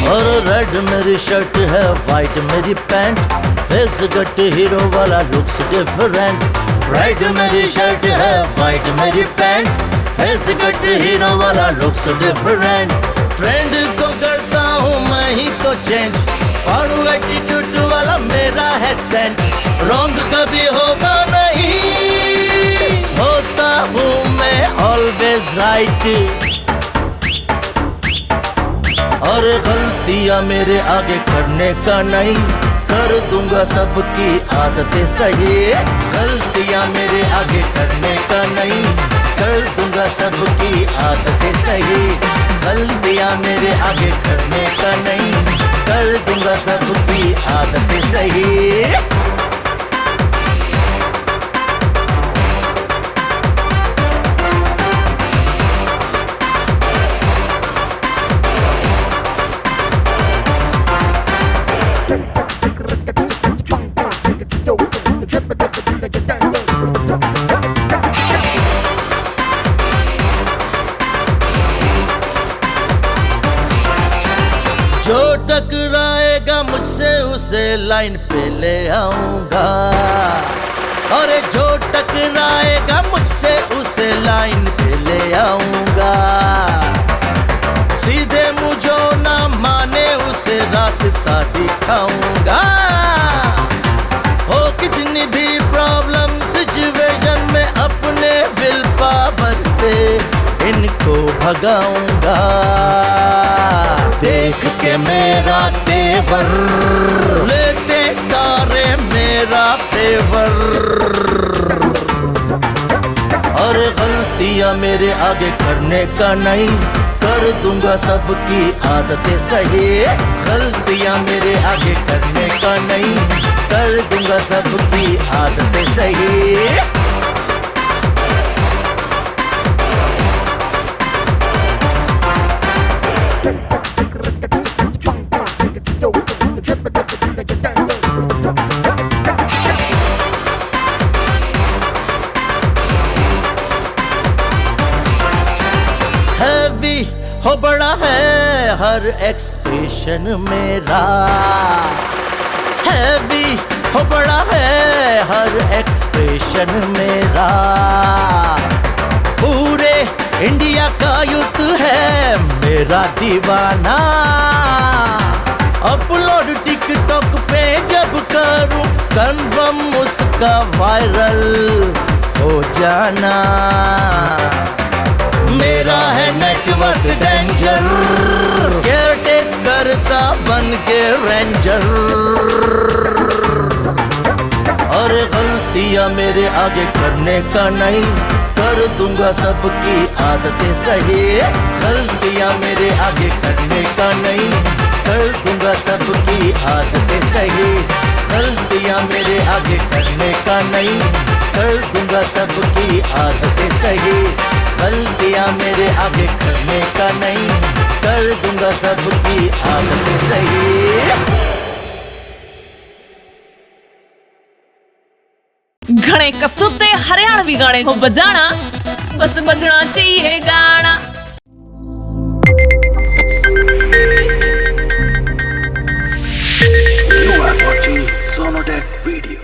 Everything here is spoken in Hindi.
और रेड मेरी शर्ट है, वाइट मेरी पैंट, फेस कट हीरो वाला लुक्स डिफरेंट। रेड मेरी शर्ट है, वाइट मेरी पैंट, फेस कट हीरो वाला लुक्स डिफरेंट। ट्रेंड को करता हूँ मैं ही तो चेंज, फाड़ू एटीट्यूड वाला मेरा है सेंट। रॉन्ग कभी होगा नहीं, होता हूँ मैं ऑलवेज राइट। और गलतियां मेरे आगे करने का नहीं, कर दूंगा सबकी आदतें सही। गलतियां मेरे आगे करने का नहीं, कर दूंगा सबकी आदतें सही। गलतियां मेरे आगे करने का नहीं, कर दूंगा सबकी आदतें सही। जो टकराएगा मुझसे उसे लाइन पे ले आऊंगा, और जो टकराएगा मुझसे उसे लाइन पे ले आऊंगा। सीधे मुझे ना माने उसे रास्ता दिखाऊंगा। हो कितनी भी प्रॉब्लम सिचुएशन में अपने विल पावर से इनको भगाऊंगा। देख के मेरा तेवर लेते सारे मेरा फेवर, और गलतियां मेरे आगे करने का नहीं, कर दूंगा सबकी आदतें सही। गलतियां मेरे आगे करने का नहीं, कर दूंगा सबकी आदतें सही। हैवी हो बड़ा है हर एक्सप्रेशन मेरा, हैवी हो बड़ा है हर एक्सप्रेशन मेरा। पूरे इंडिया का यूथ है मेरा दीवाना। अपलोड टिकटॉक पे जब करूं कन्फर्म उसका वायरल हो जाना। मेरा है नेटवर्क डेंजर, केयरटेक करता बन के रेंजर। और गलतियां मेरे आगे करने का नहीं, कर दूंगा सबकी आदतें सही। गलतियां मेरे आगे करने का नहीं, कर दूंगा सबकी आदतें सही। गलतियां मेरे आगे करने का नहीं, कर दूंगा सबकी आदतें सही। गलतियां मेरे आगे करने का नहीं, कर दूंगा सबकी आदतें सही। घणे कसूते हरियाणवी गाने को बजाना, बस बजना चाहिए गाना। You are watching Sonodec video.